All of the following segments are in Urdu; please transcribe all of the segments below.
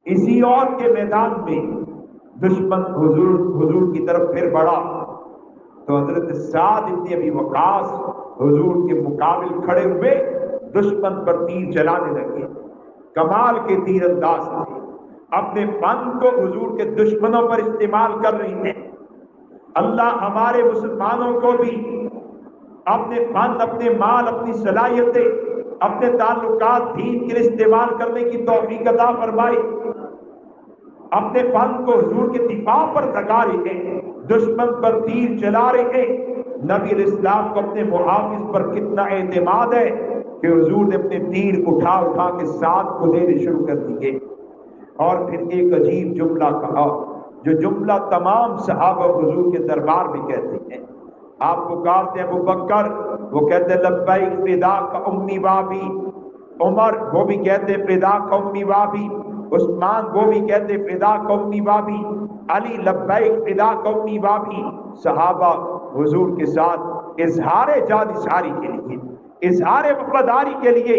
اسی عہد کے میدان میں دشمن حضور کی طرف پھر بڑھا تو حضرت سعد بن ابی وقاص حضور کے مقابل کھڑے ہوئے دشمن پر تیر چلانے لگے. کمال کے تیر انداز تھے، اپنے فن کو حضور کے دشمنوں پر استعمال کر رہی ہیں. اللہ ہمارے مسلمانوں کو بھی اپنے فن، اپنے مال، اپنی صلاحیتیں، اپنے تعلقات دین کے لیے استعمال کرنے کی توفیق عطا فرمائے. اپنے فن کو حضور کے دفاع پر لگا رہے ہیں، دشمن پر تیر چلا رہے ہیں. نبی علیہ السلام کو اپنے محافظ پر کتنا اعتماد ہے کہ حضور نے اپنے تیر اٹھا اٹھا کے ساتھ کو دینے شروع کر دیے. اور پھر ایک عجیب جملہ کہا جو جملہ تمام صحابہ حضور کے دربار میں کہتے ہیں. آپ پکارتے ہیں ابو بکر، وہ کہتے ہیں لبیک فداک امی وابی. عمر، وہ بھی کہتے ہیں فداک امی وابی. عثمان، وہ بھی کہتے ہیں فداک امی وابی. علی، لبیک فداک امی وابی. صحابہ حضور کے ساتھ اظہار جانثاری کے لیے، اظہار وفاداری کے لیے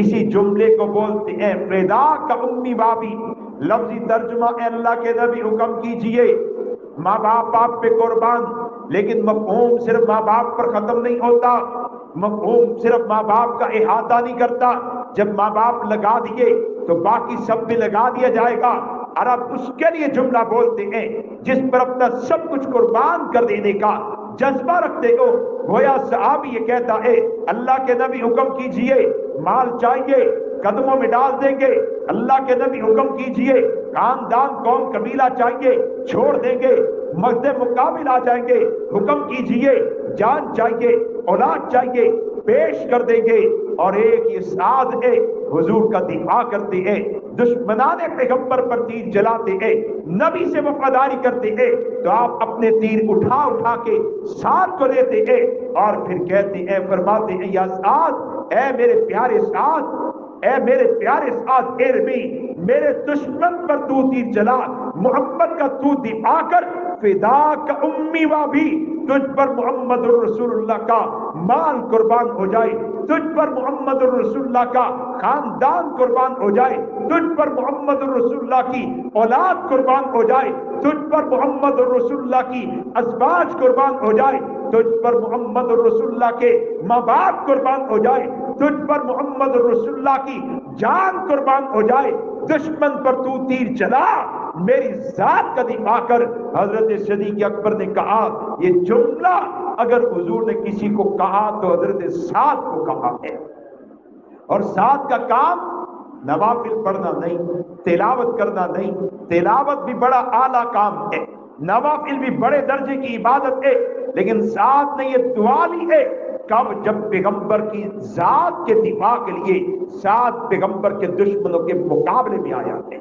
اسی جملے کو بولتے ہیں فداک امی وابی. لفظی ترجمہ اے اللہ کے نبی حکم کیجئے، ماں باپ آپ پہ قربان. لیکن مفہوم صرف ماں باپ پر ختم نہیں ہوتا، مفہوم صرف ماں باپ کا احاطہ نہیں کرتا. جب ماں باپ لگا دیے تو باقی سب بھی لگا دیا جائے گا. عرب اس کے لیے جملہ بولتے ہیں جس پر اپنا سب کچھ قربان کر دینے کا جذبہ رکھتے ہو. گویا صحابی یہ کہتا ہے اللہ کے نبی حکم کیجئے، مال چاہیے قدموں میں ڈال دیں گے. اللہ کے نبی حکم کیجئے، خاندان قوم قبیلہ چاہیے چھوڑ دیں گے، مقد مقابل آ جائیں گے. حکم کیجئے، جان چاہیے، اولاد چاہیے، پیش کر دیں گے. اور ایک یہ سعد ہے حضور کا دفاع کرتے ہیں، دشمنان پیغمبر پر تیر چلاتے ہیں، نبی سے وفاداری کرتے ہیں. تو آپ اپنے تیر اٹھا اٹھا کے سعد کو دیتے ہیں اور پھر کہتے ہیں، فرماتے ہیں یا سعد، اے میرے پیارے سعد، اے میرے پیارے سعد، ارمی، میرے دشمن پر تو تیر چلا، محمد کا تو دفاع کر. فداک امی وابی، تجھ پر محمد الرسول اللہ کا مال قربان ہو جائے، تجھ پر محمد الرسول اللہ کا خاندان قربان ہو جائے، تجھ پر محمد الرسول اللہ کی اولاد قربان ہو جائے، تجھ پر محمد الرسول اللہ کی ازواج قربان ہو جائے، تجھ پر محمد الرسول اللہ کے ماں باپ قربان ہو جائے، تجھ پر محمد الرسول اللہ کی جان قربان ہو جائے. دشمن پر تو تیر چلا، میری ذات کا دفاع کر. حضرت صدیق اکبر نے کہا یہ جملہ اگر حضور نے کسی کو کہا تو حضرت سعد کو کہا ہے. اور سعد کا کام نوافل پڑھنا نہیں، تلاوت کرنا نہیں. تلاوت بھی بڑا اعلیٰ کام ہے، نوافل بھی بڑے درجے کی عبادت ہے. لیکن سعد نے یہ دعا لی ہے کب؟ جب پیغمبر کی ذات کے دفاع کے لیے سعد پیغمبر کے دشمنوں کے مقابلے میں آیا ہے.